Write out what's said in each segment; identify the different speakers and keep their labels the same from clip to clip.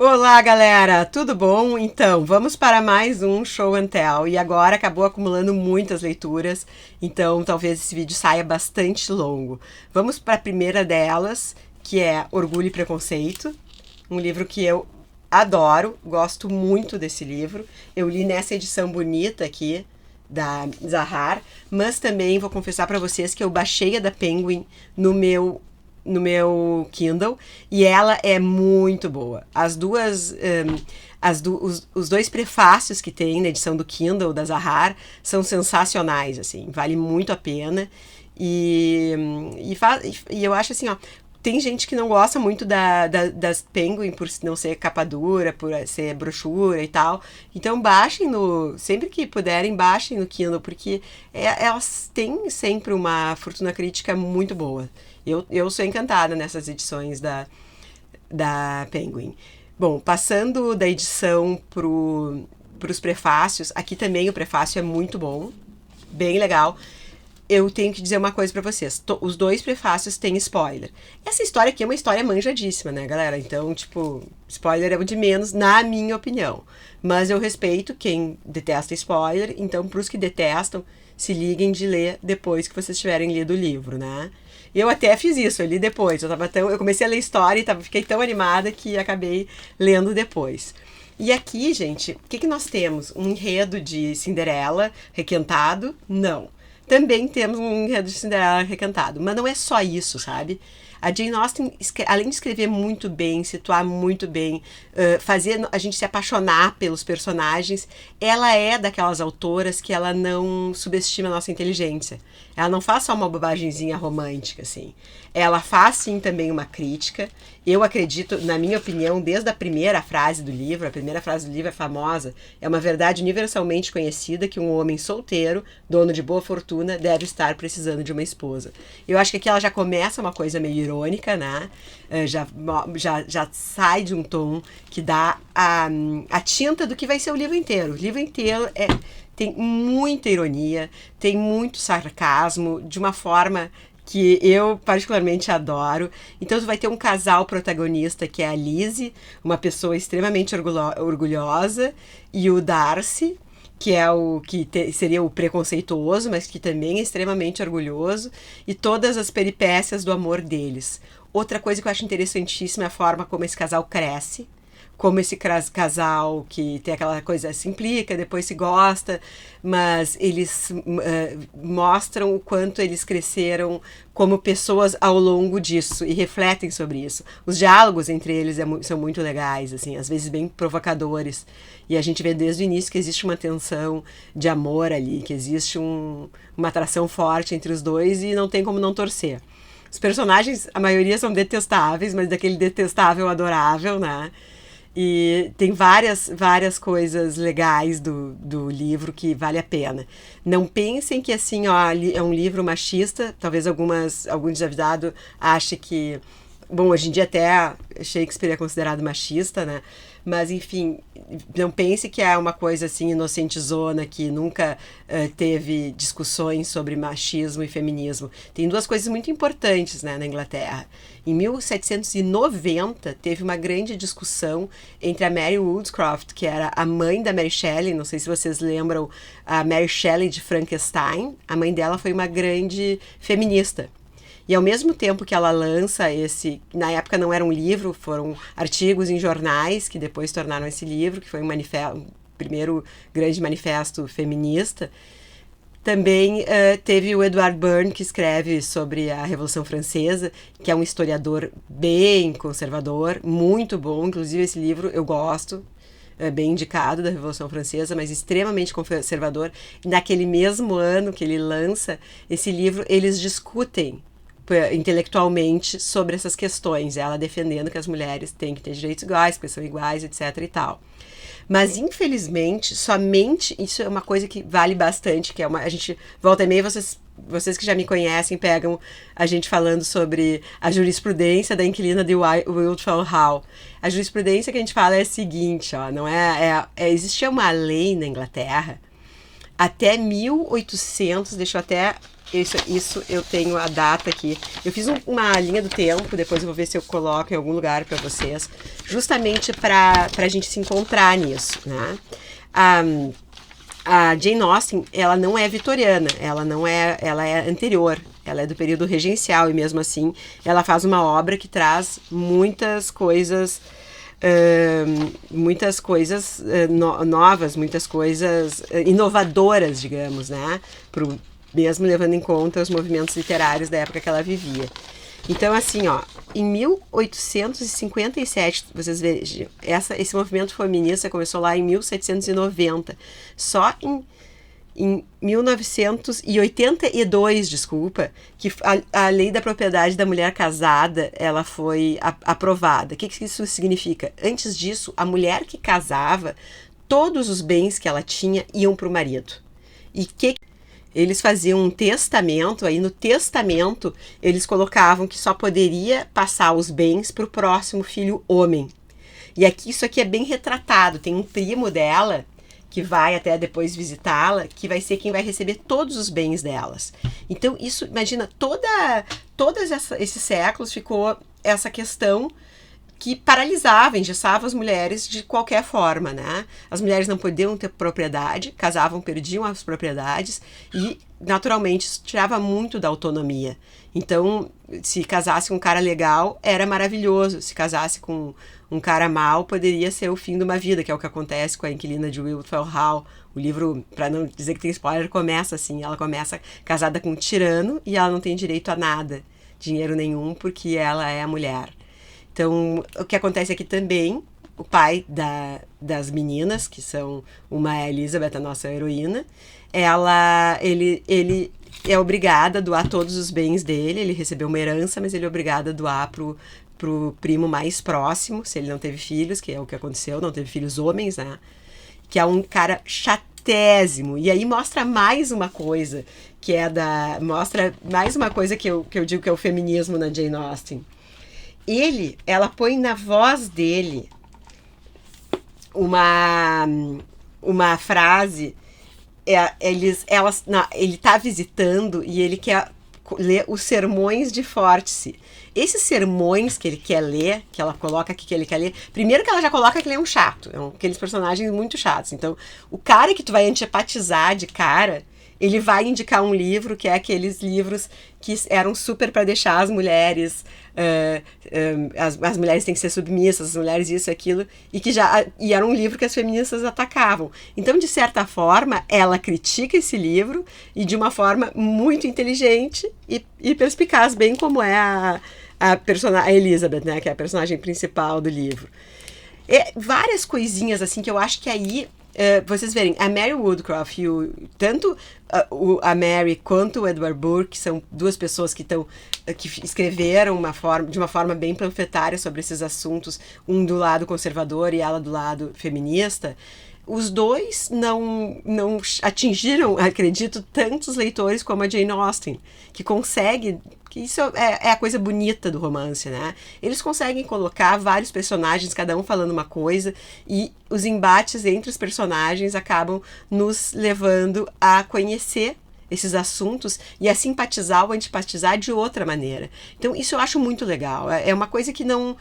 Speaker 1: Olá, galera, tudo bom? Então, vamos para mais um Show and Tell. E agora acabou acumulando muitas leituras, então talvez esse vídeo saia bastante longo. Vamos para a primeira delas, que é Orgulho e Preconceito, um livro que eu adoro, gosto muito desse livro. Eu li nessa edição bonita aqui da Zahar, mas também vou confessar para vocês que eu baixei a da Penguin no meu Kindle e ela é muito boa. As duas, os dois prefácios que tem na edição do Kindle da Zahar são sensacionais, assim, vale muito a pena. E, e eu acho assim, ó, tem gente que não gosta muito das Penguin por não ser capa dura, por ser brochura e tal. Então baixem sempre que puderem, baixem no Kindle, porque elas têm sempre uma fortuna crítica muito boa. Eu sou encantada nessas edições da Penguin. Bom, passando da edição para os prefácios, aqui também o prefácio é muito bom, bem legal. Eu tenho que dizer uma coisa pra vocês. Os dois prefácios têm spoiler. Essa história aqui é uma história manjadíssima, né, galera? Então, tipo, spoiler é o de menos, na minha opinião. Mas eu respeito quem detesta spoiler, então pros que detestam, se liguem de ler depois que vocês tiverem lido o livro, né? Eu até fiz isso, eu li depois. Eu comecei a ler história e fiquei tão animada que acabei lendo depois. E aqui, gente, o que nós temos? Um enredo de Cinderela requentado? Não. Também temos um enredo de Cinderela requentado, mas não é só isso, sabe? A Jane Austen, além de escrever muito bem, situar muito bem, fazer a gente se apaixonar pelos personagens, ela é daquelas autoras que ela não subestima a nossa inteligência. Ela não faz só uma bobagemzinha romântica, assim. Ela faz, sim, também uma crítica. Eu acredito, na minha opinião, desde a primeira frase do livro, a primeira frase do livro é famosa, é uma verdade universalmente conhecida que um homem solteiro, dono de boa fortuna, deve estar precisando de uma esposa. Eu acho que aqui ela já começa uma coisa meio irônica, né? Já sai de um tom que dá a tinta do que vai ser o livro inteiro. O livro inteiro tem muita ironia, tem muito sarcasmo, de uma forma que eu particularmente adoro. Então tu vai ter um casal protagonista que é a Lizzie, uma pessoa extremamente orgulhosa, e o Darcy, que é o que seria o preconceituoso, mas que também é extremamente orgulhoso, e todas as peripécias do amor deles. Outra coisa que eu acho interessantíssima é a forma como esse casal cresce, como esse casal que tem aquela coisa se implica, depois se gosta, mas eles mostram o quanto eles cresceram como pessoas ao longo disso e refletem sobre isso. Os diálogos entre eles são muito legais, assim, às vezes bem provocadores, e a gente vê desde o início que existe uma tensão de amor ali, que existe uma atração forte entre os dois e não tem como não torcer. Os personagens, a maioria são detestáveis, mas daquele detestável adorável, né? E tem várias coisas legais do livro que vale a pena. Não pensem que assim, ó, é um livro machista. Talvez algum desavisado ache que... Bom, hoje em dia até Shakespeare é considerado machista, né? Mas, enfim, não pense que é uma coisa assim inocentezona, que nunca teve discussões sobre machismo e feminismo. Tem duas coisas muito importantes, né, na Inglaterra. Em 1790, teve uma grande discussão entre a Mary Wollstonecraft, que era a mãe da Mary Shelley, não sei se vocês lembram, a Mary Shelley de Frankenstein. A mãe dela foi uma grande feminista. E ao mesmo tempo que ela lança na época não era um livro, foram artigos em jornais que depois tornaram esse livro, que foi um primeiro grande manifesto feminista. Também teve o Edward Burne, que escreve sobre a Revolução Francesa, que é um historiador bem conservador, muito bom, inclusive esse livro eu gosto, é bem indicado, da Revolução Francesa, mas extremamente conservador. E naquele mesmo ano que ele lança esse livro, eles discutem intelectualmente sobre essas questões, ela defendendo que as mulheres têm que ter direitos iguais, porque são iguais, etc e tal. Mas, infelizmente, somente, isso é uma coisa que vale bastante, que a gente, volta e meia, vocês que já me conhecem, pegam a gente falando sobre a jurisprudência da inquilina de Wiltshire Hall. A jurisprudência que a gente fala é a seguinte, ó, não existia uma lei na Inglaterra, até 1800, deixa eu até Isso eu tenho a data aqui. Eu fiz uma linha do tempo, depois eu vou ver se eu coloco em algum lugar para vocês, justamente para a gente se encontrar nisso, né? A Jane Austen, ela não é vitoriana, ela é anterior, ela é do período regencial e mesmo assim ela faz uma obra que traz muitas coisas novas, muitas coisas inovadoras, digamos, né? Mesmo levando em conta os movimentos literários da época que ela vivia. Então, assim, ó, em 1857, vocês vejam, esse movimento feminista começou lá em 1790. Só em 1982, desculpa, que a lei da propriedade da mulher casada, ela foi aprovada. O que isso significa? Antes disso, a mulher que casava, todos os bens que ela tinha iam para o marido. E eles faziam um testamento, aí no testamento eles colocavam que só poderia passar os bens para o próximo filho homem. E isso aqui é bem retratado. Tem um primo dela que vai até depois visitá-la, que vai ser quem vai receber todos os bens delas. Então isso, imagina, todos esses séculos ficou essa questão que paralisava, engessava as mulheres de qualquer forma, né? As mulheres não podiam ter propriedade, casavam, perdiam as propriedades e, naturalmente, isso tirava muito da autonomia. Então, se casasse com um cara legal, era maravilhoso. Se casasse com um cara mau, poderia ser o fim de uma vida, que é o que acontece com a Inquilina de Wilfred Hall. O livro, para não dizer que tem spoiler, começa assim. Ela começa casada com um tirano e ela não tem direito a nada, dinheiro nenhum, porque ela é a mulher. Então, o que acontece aqui também, o pai das meninas, que são uma é a Elizabeth, a nossa heroína, ele é obrigado a doar todos os bens dele, ele recebeu uma herança, mas ele é obrigado a doar pro primo mais próximo, se ele não teve filhos, que é o que aconteceu, não teve filhos homens, né? Que é um cara chatésimo. E aí mostra mais uma coisa, mostra mais uma coisa que eu digo que é o feminismo na Jane Austen. Ela põe na voz dele uma frase. Ele tá visitando e ele quer ler os sermões de Fortice. Esses sermões que ele quer ler, que ela coloca aqui que ele quer ler, primeiro que ela já coloca que ele é um chato, aqueles personagens muito chatos. Então, o cara que tu vai antipatizar de cara, ele vai indicar um livro que é aqueles livros que eram super para deixar as mulheres, as mulheres têm que ser submissas, as mulheres isso e aquilo, e era um livro que as feministas atacavam. Então, de certa forma, ela critica esse livro e de uma forma muito inteligente e perspicaz, bem como é a Elizabeth, né, que é a personagem principal do livro. Várias coisinhas assim que eu acho que aí vocês verem, a Mary Woodcroft tanto a Mary quanto o Edward Burke são duas pessoas que escreveram de uma forma bem panfletária sobre esses assuntos, um do lado conservador e ela do lado feminista. Os dois não atingiram, acredito, tantos leitores como a Jane Austen, que consegue, que isso é a coisa bonita do romance, né? Eles conseguem colocar vários personagens, cada um falando uma coisa, e os embates entre os personagens acabam nos levando a conhecer esses assuntos e a simpatizar ou antipatizar de outra maneira. Então, isso eu acho muito legal. É uma coisa que não...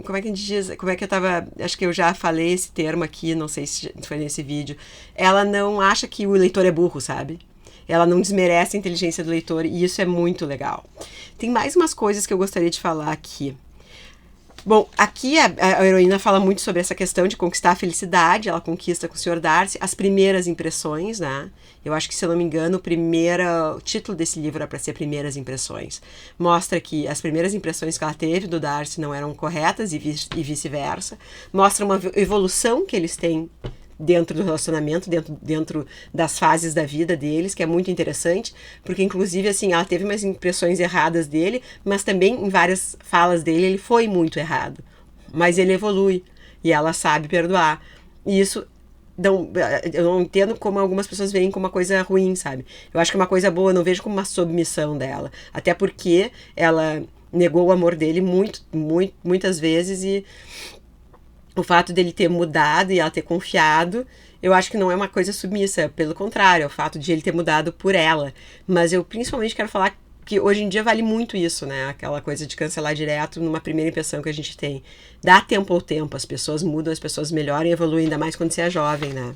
Speaker 1: como é que a gente diz? Como é que eu tava... Acho que eu já falei esse termo aqui, não sei se foi nesse vídeo. Ela não acha que o leitor é burro, sabe? Ela não desmerece a inteligência do leitor e isso é muito legal. Tem mais umas coisas que eu gostaria de falar aqui. Bom, aqui a heroína fala muito sobre essa questão de conquistar a felicidade. Ela conquista com o Sr. Darcy as primeiras impressões, né? Eu acho que, se eu não me engano, o título desse livro era para ser Primeiras Impressões. Mostra que as primeiras impressões que ela teve do Darcy não eram corretas e vice-versa. Mostra uma evolução que eles têm dentro do relacionamento, dentro das fases da vida deles, que é muito interessante, porque inclusive assim, ela teve umas impressões erradas dele, mas também em várias falas dele ele foi muito errado, mas ele evolui e ela sabe perdoar, e isso eu não entendo como algumas pessoas veem como uma coisa ruim, sabe? Eu acho que é uma coisa boa, eu não vejo como uma submissão dela, até porque ela negou o amor dele muitas vezes, e o fato dele ter mudado e ela ter confiado eu acho que não é uma coisa submissa, pelo contrário, é o fato de ele ter mudado por ela. Mas eu principalmente quero falar que hoje em dia vale muito isso, né? Aquela coisa de cancelar direto numa primeira impressão que a gente tem. Dá tempo ao tempo, as pessoas mudam, as pessoas melhoram e evoluem, ainda mais quando você é jovem, né?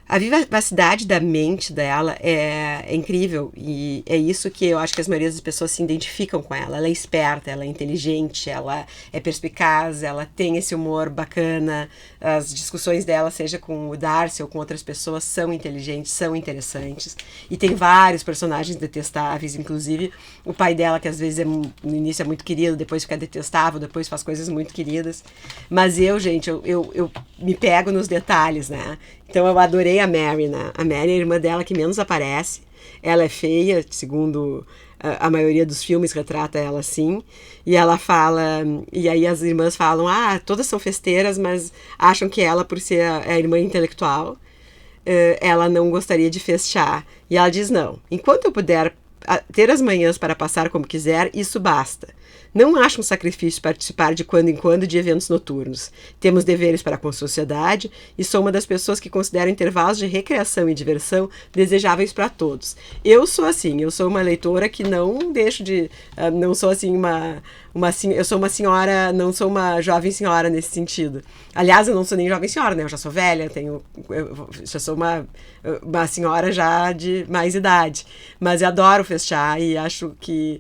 Speaker 1: A vivacidade da mente dela é incrível e é isso que eu acho que as maioria das pessoas se identificam com ela. Ela é esperta, ela é inteligente, ela é perspicaz, ela tem esse humor bacana. As discussões dela, seja com o Darcy ou com outras pessoas, são inteligentes, são interessantes. E tem vários personagens detestáveis, inclusive o pai dela, que às vezes no início é muito querido, depois fica detestável, depois faz coisas muito queridas. Mas gente, eu me pego nos detalhes, né? Então eu adorei a Mary, né? A Mary é a irmã dela que menos aparece. Ela é feia, segundo a maioria dos filmes retrata ela assim. E ela fala... E aí as irmãs falam, todas são festeiras, mas acham que ela, por ser a irmã intelectual, ela não gostaria de festear. E ela diz, não, enquanto eu puder ter as manhãs para passar como quiser, isso basta. Não acho um sacrifício participar de quando em quando de eventos noturnos. Temos deveres para com a sociedade e sou uma das pessoas que considero intervalos de recreação e diversão desejáveis para todos. Eu sou assim, eu sou uma leitora que não deixo de... não sou assim eu sou uma senhora, não sou uma jovem senhora nesse sentido. Aliás, eu não sou nem jovem senhora, né? Eu já sou velha, eu já sou uma senhora já de mais idade. Mas eu adoro festejar e acho que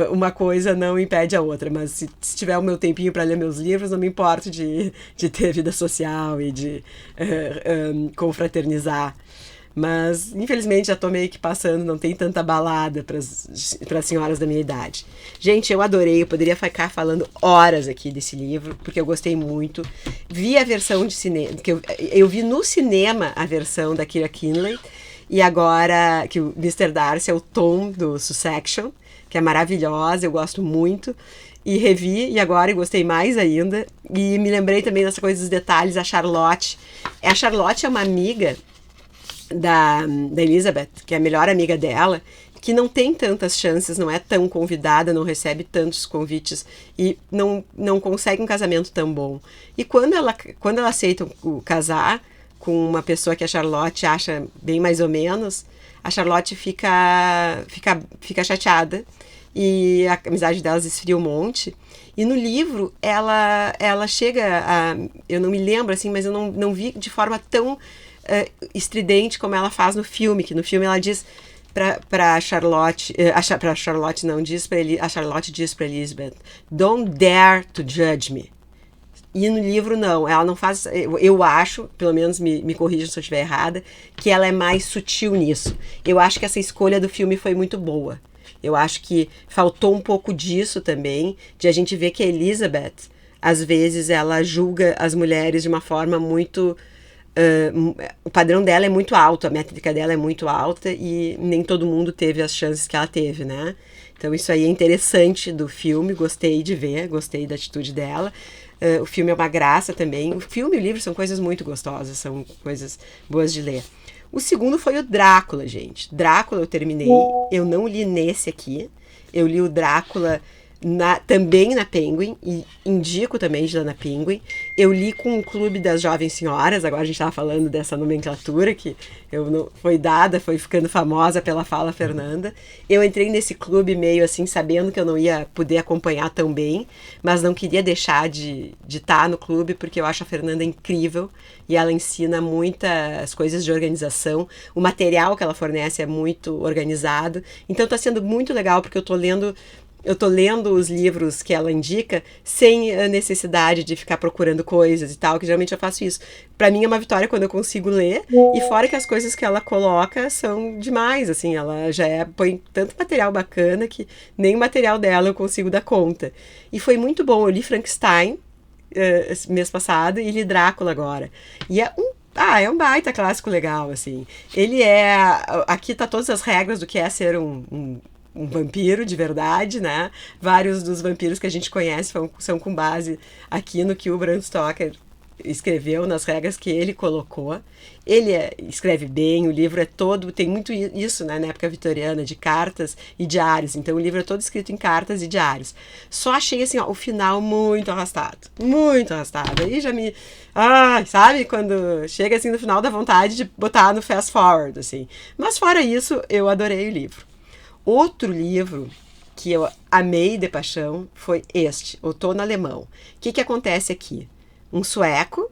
Speaker 1: uma coisa não impede a outra. Mas se tiver o meu tempinho para ler meus livros, não me importo de ter vida social e de confraternizar. Mas, infelizmente, já tô meio que passando, não tem tanta balada para as senhoras da minha idade. Gente, eu adorei, eu poderia ficar falando horas aqui desse livro, porque eu gostei muito. Vi a versão de cinema, que eu vi no cinema a versão da Keira Knightley, e agora que o Mr. Darcy é o Tom do Succession, que é maravilhosa, eu gosto muito. E revi, e agora gostei mais ainda. E me lembrei também dessa coisa dos detalhes, a Charlotte. A Charlotte é uma amiga da Elizabeth, que é a melhor amiga dela, que não tem tantas chances, não é tão convidada, não recebe tantos convites e não consegue um casamento tão bom. E quando ela aceita casar com uma pessoa que a Charlotte acha bem mais ou menos, a Charlotte fica chateada e a amizade delas esfria um monte. E no livro ela chega a... Eu não me lembro assim, mas eu não vi de forma tão estridente como ela faz no filme, que no filme ela diz para Charlotte, para Charlotte não, a Charlotte diz para Elizabeth, don't dare to judge me. E no livro não, ela não faz, eu acho, pelo menos me corrija se eu estiver errada, que ela é mais sutil nisso. Eu acho que essa escolha do filme foi muito boa. Eu acho que faltou um pouco disso também, de a gente ver que a Elizabeth, às vezes, ela julga as mulheres de uma forma muito... o padrão dela é muito alto, a métrica dela é muito alta e nem todo mundo teve as chances que ela teve, né? Então isso aí é interessante do filme, gostei de ver, gostei da atitude dela. O filme é uma graça também. O filme e o livro são coisas muito gostosas, são coisas boas de ler. O segundo foi o Drácula, gente. Drácula eu terminei, eu não li nesse aqui, eu li o Drácula também na Penguin, e indico também de lá na Penguin. Eu li com o Clube das Jovens Senhoras, agora a gente estava falando dessa nomenclatura que foi ficando famosa pela Fala Fernanda. Eu entrei nesse clube meio assim, sabendo que eu não ia poder acompanhar tão bem, mas não queria deixar de estar no clube, porque eu acho a Fernanda incrível e ela ensina muitas coisas de organização. O material que ela fornece é muito organizado, então está sendo muito legal, porque eu tô lendo os livros que ela indica sem a necessidade de ficar procurando coisas e tal, que geralmente eu faço isso. Pra mim é uma vitória quando eu consigo ler, e fora que as coisas que ela coloca são demais, assim, ela já põe tanto material bacana que nem o material dela eu consigo dar conta. E foi muito bom, eu li Frankenstein mês passado e li Drácula agora. E é um baita clássico legal, assim. Aqui tá todas as regras do que é ser um vampiro de verdade, né? Vários dos vampiros que a gente conhece são com base aqui no que o Bram Stoker escreveu, nas regras que ele colocou. Ele escreve bem, o livro é todo, tem muito isso, né, na época vitoriana, de cartas e diários. Então o livro é todo escrito em cartas e diários. Só achei assim, ó, o final muito arrastado. Muito arrastado. Aí já me... sabe? Quando chega assim no final dá vontade de botar no fast forward, assim. Mas fora isso, eu adorei o livro. Outro livro que eu amei de paixão foi este, Outono Alemão. O que acontece aqui? Um sueco,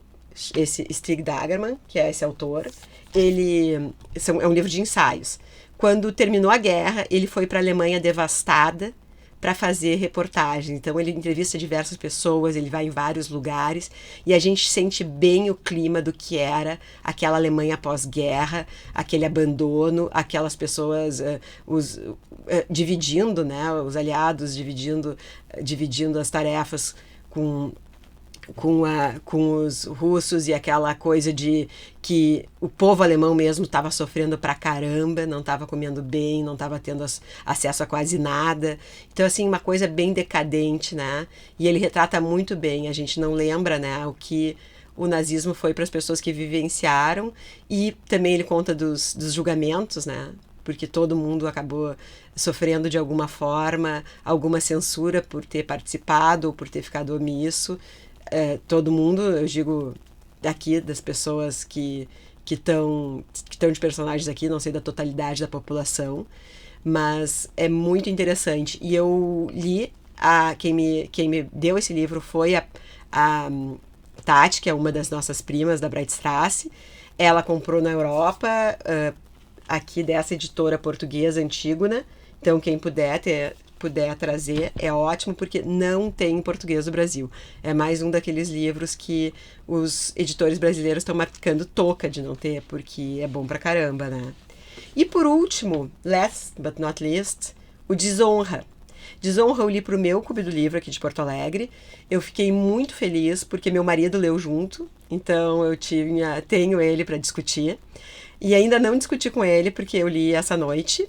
Speaker 1: esse Stig Dagerman, que é esse autor, é um livro de ensaios. Quando terminou a guerra, ele foi para a Alemanha devastada para fazer reportagem. Então ele entrevista diversas pessoas, ele vai em vários lugares e a gente sente bem o clima do que era aquela Alemanha pós-guerra, aquele abandono, aquelas pessoas dividindo, né, os aliados dividindo as tarefas com os russos e aquela coisa de que o povo alemão mesmo estava sofrendo pra caramba, não estava comendo bem, não estava tendo acesso a quase nada. Então, assim, uma coisa bem decadente, né? E ele retrata muito bem, a gente não lembra, né, o que o nazismo foi para as pessoas que vivenciaram, e também ele conta dos julgamentos, né? Porque todo mundo acabou sofrendo de alguma forma, alguma censura por ter participado ou por ter ficado omisso. Todo mundo, eu digo daqui, das pessoas que estão de personagens aqui, não sei da totalidade da população, mas é muito interessante. E eu li, quem me deu esse livro foi a Tati, que é uma das nossas primas da Breitstrasse. Ela comprou na Europa, aqui dessa editora portuguesa, Antígona. Então quem puder trazer, é ótimo, porque não tem em português do Brasil. É mais um daqueles livros que os editores brasileiros estão marcando toca de não ter, porque é bom pra caramba, né? E por último, last but not least, o Desonra. Desonra eu li pro meu Clube do Livro aqui de Porto Alegre. Eu fiquei muito feliz, porque meu marido leu junto, então eu tenho ele para discutir. E ainda não discuti com ele, porque eu li essa noite.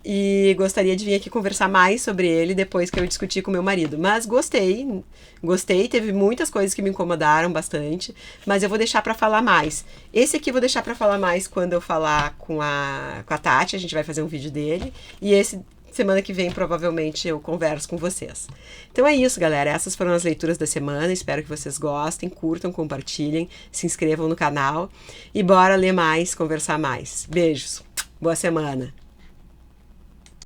Speaker 1: E gostaria de vir aqui conversar mais sobre ele depois que eu discutir com meu marido. Mas gostei, teve muitas coisas que me incomodaram bastante, mas eu vou deixar para falar mais. Esse aqui eu vou deixar para falar mais quando eu falar com a Tati, a gente vai fazer um vídeo dele, e esse semana que vem provavelmente eu converso com vocês. Então é isso, galera, essas foram as leituras da semana, espero que vocês gostem, curtam, compartilhem, se inscrevam no canal e bora ler mais, conversar mais. Beijos, boa semana!